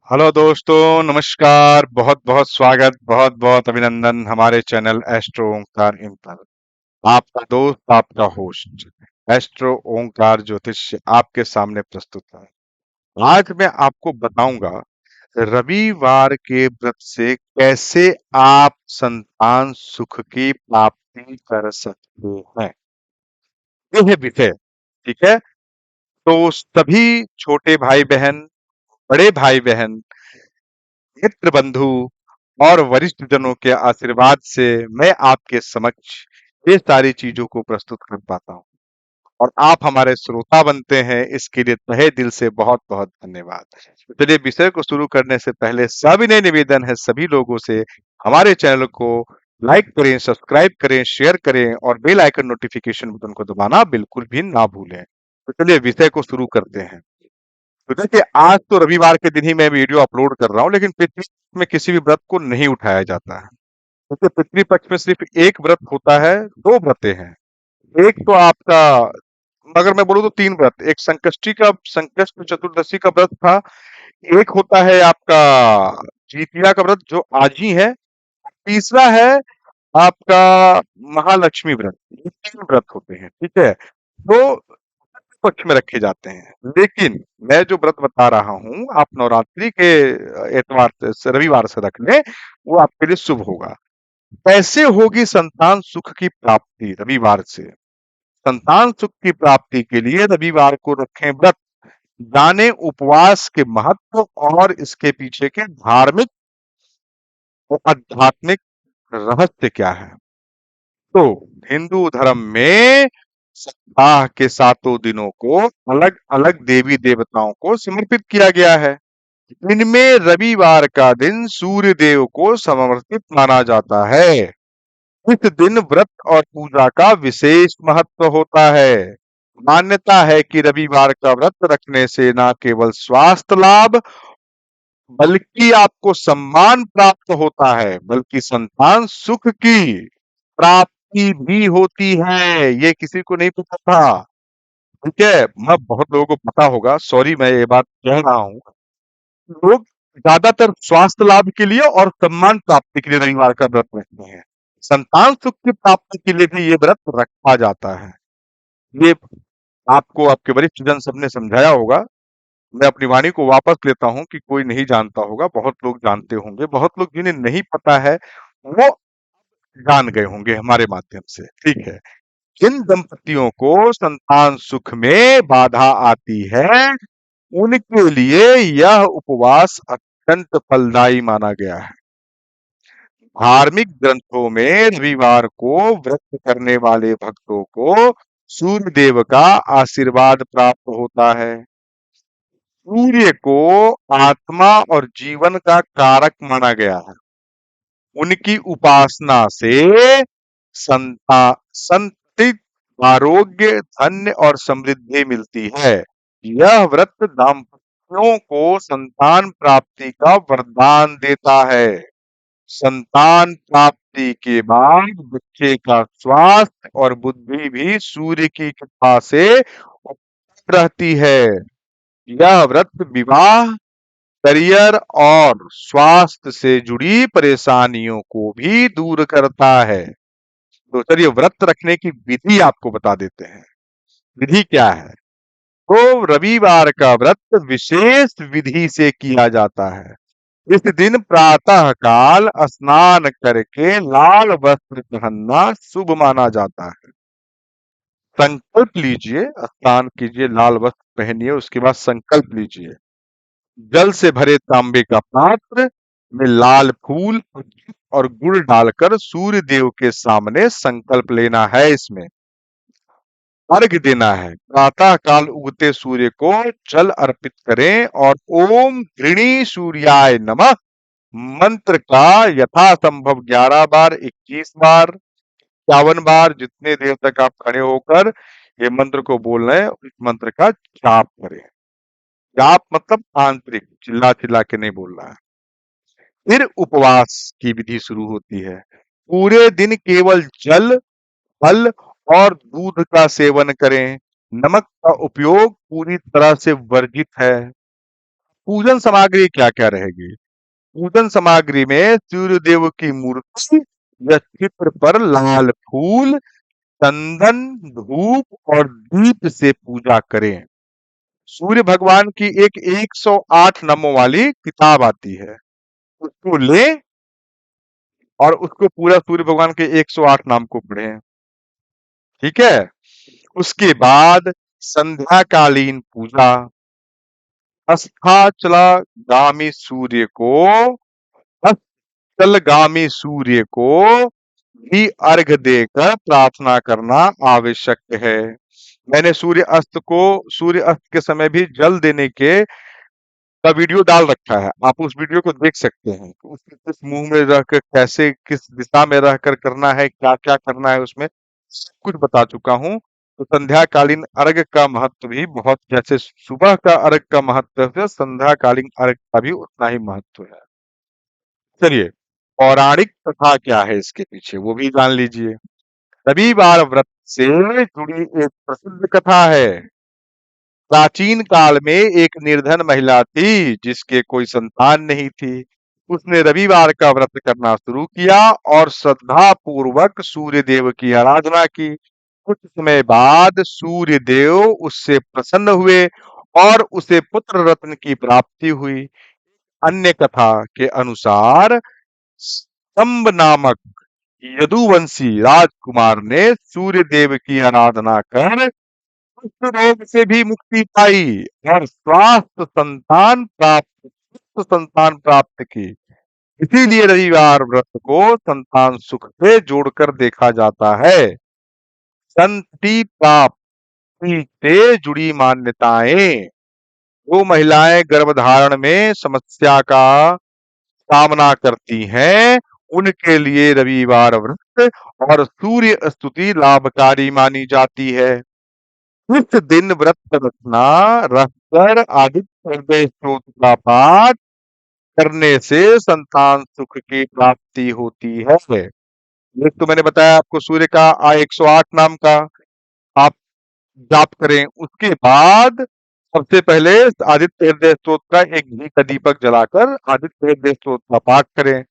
Hello दोस्तों, नमस्कार। बहुत-बहुत स्वागत, बहुत-बहुत अभिनंदन हमारे चैनल एस्ट्रो ओंकार इन पर। आपका दोस्त, आपका होस्ट एस्ट्रो ओंकार ज्योतिष आपके सामने प्रस्तुत है। आज मैं आपको बताऊंगा रविवार के व्रत से कैसे आप संतान सुख की प्राप्ति कर सकते हैं। ये है विषय, ठीक है? तो सभी छोटे भाई बहन, बड़े भाई बहन, मित्र बंधु और वरिष्ठ जनों के आशीर्वाद से मैं आपके समक्ष ये सारी चीजों को प्रस्तुत कर पाता हूँ और आप हमारे श्रोता बनते हैं, इसके लिए तहे दिल से बहुत बहुत धन्यवाद। तो चलिए, विषय को शुरू करने से पहले सविनय निवेदन है सभी लोगों से, हमारे चैनल को लाइक करें, सब्सक्राइब करें, शेयर करें और बेल आइकन नोटिफिकेशन बटन को दबाना बिल्कुल भी ना भूलें। तो चलिए विषय को शुरू करते हैं। तो देखिए, आज तो रविवार के दिन ही मैं वीडियो अपलोड कर रहा हूँ, लेकिन पितृपक्ष में किसी भी व्रत को नहीं उठाया जाता है। देखिए, पितृपक्ष में सिर्फ एक व्रत होता है, दो व्रतें हैं। एक तो आपका, अगर मैं बोलूँ तो तीन व्रत, एक संकष्ट चतुर्दशी का व्रत था। एक होता है आपका जीतिया का व्रत जो आज ही है। तीसरा है आपका महालक्ष्मी व्रत। ये तीन व्रत होते हैं, ठीक है? तो पक्ष में रखे जाते हैं, लेकिन मैं जो व्रत बता रहा हूँ आप नवरात्रि के एतवार रविवार से रख लें, वो आपके लिए शुभ होगा। कैसे होगी संतान सुख की प्राप्ति रविवार से? संतान सुख की प्राप्ति के लिए रविवार को रखें व्रत। जाने उपवास के महत्व और इसके पीछे के धार्मिक और आध्यात्मिक रहस्य क्या है। तो हिंदू धर्म में सप्ताह के सातों दिनों को अलग अलग देवी देवताओं को समर्पित किया गया है। इनमें रविवार का दिन सूर्य देव को समर्पित माना जाता है। इस दिन व्रत और पूजा का विशेष महत्व होता है। मान्यता है कि रविवार का व्रत रखने से न केवल स्वास्थ्य लाभ बल्कि आपको सम्मान प्राप्त होता है, बल्कि संतान सुख की प्राप्ति भी होती है। ये किसी को नहीं पता था, ठीक है? मैं बहुत लोगों को पता होगा, सॉरी मैं ये बात कह रहा हूँ। लोग ज्यादातर स्वास्थ्य लाभ के लिए और सम्मान प्राप्ति के लिए रविवार का व्रत रखते हैं। संतान सुख की प्राप्ति के लिए भी ये व्रत रखा जाता है। ये आपको आपके वरिष्ठ जन सबने समझाया होगा। मैं अपनी वाणी को वापस लेता हूँ कि कोई नहीं जानता होगा, बहुत लोग जानते होंगे, बहुत लोग जिन्हें नहीं पता है वो जान गए होंगे हमारे माध्यम से, ठीक है? जिन दंपतियों को संतान सुख में बाधा आती है, उनके लिए यह उपवास अत्यंत फलदायी माना गया है। धार्मिक ग्रंथों में रविवार को व्रत करने वाले भक्तों को सूर्य देव का आशीर्वाद प्राप्त होता है। सूर्य को आत्मा और जीवन का कारक माना गया है। उनकी उपासना से संतति, आरोग्य, धन्य और समृद्धि मिलती है। यह व्रत दाम्पत्यों को संतान प्राप्ति का वरदान देता है। संतान प्राप्ति के बाद बच्चे का स्वास्थ्य और बुद्धि भी सूर्य की कृपा से उत्तम रहती है। यह व्रत विवाह, करियर और स्वास्थ्य से जुड़ी परेशानियों को भी दूर करता है। तो चलिए व्रत रखने की विधि आपको बता देते हैं। विधि क्या है? तो रविवार का व्रत विशेष विधि से किया जाता है। इस दिन प्रातः काल स्नान करके लाल वस्त्र पहनना शुभ माना जाता है। संकल्प लीजिए, स्नान कीजिए, लाल वस्त्र पहनिए, उसके बाद संकल्प लीजिए। जल से भरे तांबे का पात्र में लाल फूल और गुड़ डालकर सूर्य देव के सामने संकल्प लेना है। इसमें अर्घ्य देना है। प्रातः काल उगते सूर्य को जल अर्पित करें और ओम घृणी सूर्याय नमः मंत्र का यथासंभव 11 बार, 21 बार, 51 बार, जितने देर तक आप खड़े होकर ये मंत्र को बोल रहे हैं, इस मंत्र का जाप करें। जाप मतलब आंतरिक, चिल्ला चिल्ला के नहीं बोल रहा है। फिर उपवास की विधि शुरू होती है। पूरे दिन केवल जल, फल और दूध का सेवन करें। नमक का उपयोग पूरी तरह से वर्जित है। पूजन सामग्री क्या क्या रहेगी? पूजन सामग्री में सूर्य देव की मूर्ति या चित्र पर लाल फूल, चंदन, धूप और दीप से पूजा करें। सूर्य भगवान की एक 108 नामों वाली किताब आती है, उसको लें और उसको पूरा सूर्य भगवान के 108 नाम को पढ़ें। ठीक है। उसके बाद संध्याकालीन पूजा, अस्ताचलगामी सूर्य को अस्ताचलगामी सूर्य को भी अर्घ देकर प्रार्थना करना आवश्यक है। मैंने सूर्य अस्त के समय भी जल देने के का वीडियो डाल रखा है, आप उस वीडियो को देख सकते हैं। तो उसके किस मुंह में रहकर कैसे किस दिशा में रहकर करना है, क्या क्या करना है, उसमें सब कुछ बता चुका हूँ। तो संध्याकालीन अर्घ का महत्व भी बहुत, जैसे सुबह का अर्घ का महत्व है, संध्याकालीन अर्घ का भी उतना ही महत्व है। चलिए, पौराणिक कथा क्या है इसके पीछे वो भी जान लीजिए। रविवार व्रत से जुड़ी एक प्रसिद्ध कथा है। प्राचीन काल में एक निर्धन महिला थी जिसके कोई संतान नहीं थी। उसने रविवार का व्रत करना शुरू किया और श्रद्धा पूर्वक सूर्य देव की आराधना की। कुछ समय बाद सूर्य देव उससे प्रसन्न हुए और उसे पुत्र रत्न की प्राप्ति हुई। अन्य कथा के अनुसार स्तंभ नामक यदुवंशी राजकुमार ने सूर्य देव की आराधना कर कुष्ठ रोग से भी मुक्ति पाई और स्वस्थ संतान प्राप्त की। इसीलिए रविवार व्रत को संतान सुख से जोड़कर देखा जाता है। संतति प्राप्ति से जुड़ी मान्यताएं, जो महिलाएं गर्भधारण में समस्या का सामना करती हैं, उनके लिए रविवार व्रत और सूर्य स्तुति लाभकारी मानी जाती है। इस दिन व्रत रखकर आदित्य हृदय स्तोत्र का पाठ करने से संतान सुख की प्राप्ति होती है। ये तो मैंने बताया आपको सूर्य का 108 नाम का आप जाप करें। उसके बाद सबसे पहले आदित्य हृदय स्तोत्र का एक घी का दीपक जलाकर आदित्य हृदय स्तोत्र का पाठ करें।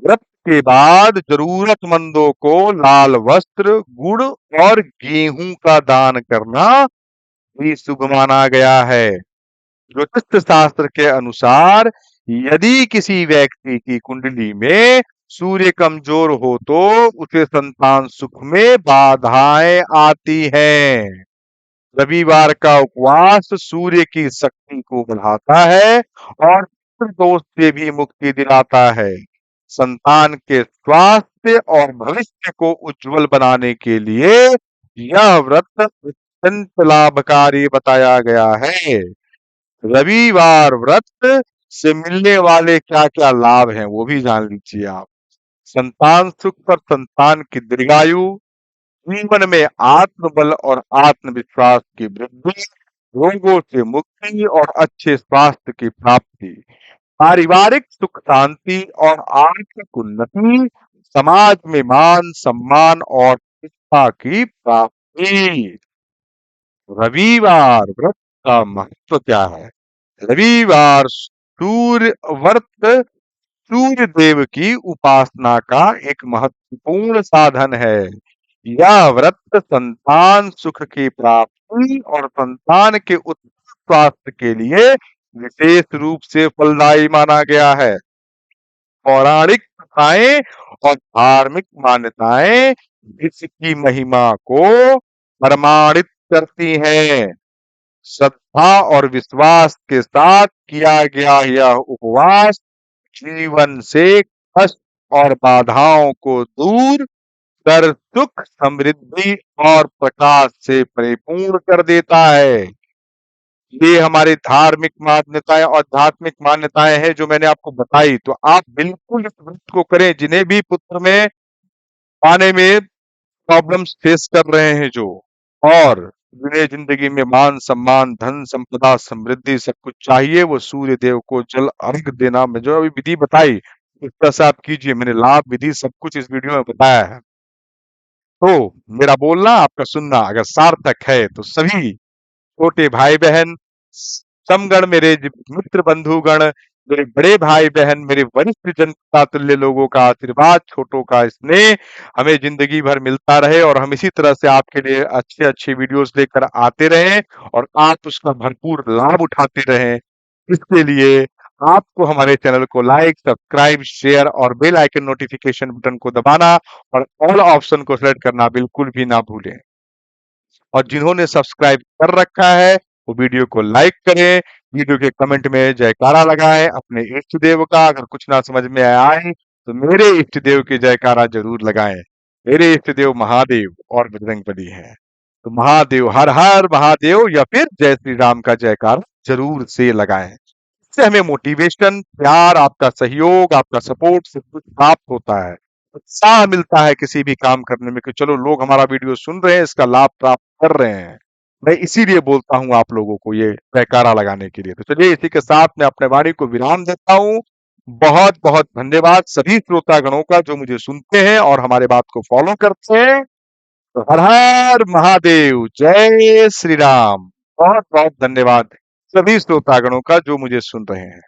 व्रत के बाद जरूरतमंदों को लाल वस्त्र, गुड़ और गेहूं का दान करना भी शुभ माना गया है। ज्योतिष शास्त्र के अनुसार यदि किसी व्यक्ति की कुंडली में सूर्य कमजोर हो तो उसे संतान सुख में बाधाएं आती हैं। रविवार का उपवास सूर्य की शक्ति को बढ़ाता है और पितृ दोष से भी मुक्ति दिलाता है। संतान के स्वास्थ्य और भविष्य को उज्जवल बनाने के लिए यह व्रत अत्यंत लाभकारी बताया गया है। रविवार व्रत से मिलने वाले क्या क्या लाभ हैं वो भी जान लीजिए आप। संतान सुख और संतान की दीर्घायु, जीवन में आत्मबल और आत्मविश्वास की वृद्धि, रोगों से मुक्ति और अच्छे स्वास्थ्य की प्राप्ति, पारिवारिक सुख शांति और आर्थिक उन्नति, समाज में मान सम्मान और शिक्षा की प्राप्ति। रविवार व्रत का महत्व क्या है? रविवार सूर्य व्रत सूर्य देव की उपासना का एक महत्वपूर्ण साधन है। यह व्रत संतान सुख की प्राप्ति और संतान के उत्तम स्वास्थ्य के लिए विशेष रूप से फलदायी माना गया है। पौराणिक कथाएं और धार्मिक मान्यताएं इसकी महिमा को प्रमाणित करती हैं। श्रद्धा और विश्वास के साथ किया गया यह उपवास जीवन से कष्ट और बाधाओं को दूर कर सुख, समृद्धि और प्रकाश से परिपूर्ण कर देता है। ये हमारी धार्मिक मान्यताएं और आध्यात्मिक मान्यताएं हैं जो मैंने आपको बताई। तो आप बिल्कुल इस व्रत को करें, जिन्हें भी पुत्र में पाने में प्रॉब्लम्स फेस कर रहे हैं जो, और जिन्हें जिंदगी में मान सम्मान धन संपदा समृद्धि सब कुछ चाहिए, वो सूर्य देव को जल अर्घ देना में जो अभी विधि बताई उस तरह से आप कीजिए। मैंने लाभ विधि सब कुछ इस वीडियो में बताया है। तो मेरा बोलना आपका सुनना अगर सार्थक है तो सभी छोटे भाई बहन समगण मेरे मित्र बंधुगण, मेरे बड़े भाई बहन, मेरे वरिष्ठ जनता तुल्य लोगों का आशीर्वाद, छोटों का स्नेह हमें जिंदगी भर मिलता रहे और हम इसी तरह से आपके लिए अच्छे अच्छे वीडियोस लेकर आते रहें और आप उसका भरपूर लाभ उठाते रहें। इसके लिए आपको हमारे चैनल को लाइक, सब्सक्राइब, शेयर और बेल आइकन नोटिफिकेशन बटन को दबाना और ऑल ऑप्शन को सेलेक्ट करना बिल्कुल भी ना भूलें। और जिन्होंने सब्सक्राइब कर रखा है वो वीडियो को लाइक करें, वीडियो के कमेंट में जयकारा लगाएं अपने इष्ट देव का। अगर कुछ ना समझ में आए तो मेरे इष्ट देव की जयकारा जरूर लगाएं। मेरे इष्ट देव महादेव और बजरंगबली हैं। तो महादेव, हर हर महादेव या फिर जय श्री राम का जयकारा जरूर से लगाएं। इससे हमें मोटिवेशन, प्यार, आपका सहयोग, आपका सपोर्ट सब कुछ प्राप्त होता है। उत्साह मिलता है किसी भी काम करने में कि चलो लोग हमारा वीडियो सुन रहे हैं, इसका लाभ प्राप्त कर रहे हैं। मैं इसीलिए बोलता हूँ आप लोगों को ये जयकारा लगाने के लिए। तो चलिए इसी के साथ मैं अपने वाणी को विराम देता हूँ। बहुत बहुत धन्यवाद सभी श्रोतागणों का जो मुझे सुनते हैं और हमारे बात को फॉलो करते हैं। तो हर हर महादेव, जय श्री राम। बहुत बहुत धन्यवाद सभी श्रोतागणों का जो मुझे सुन रहे हैं।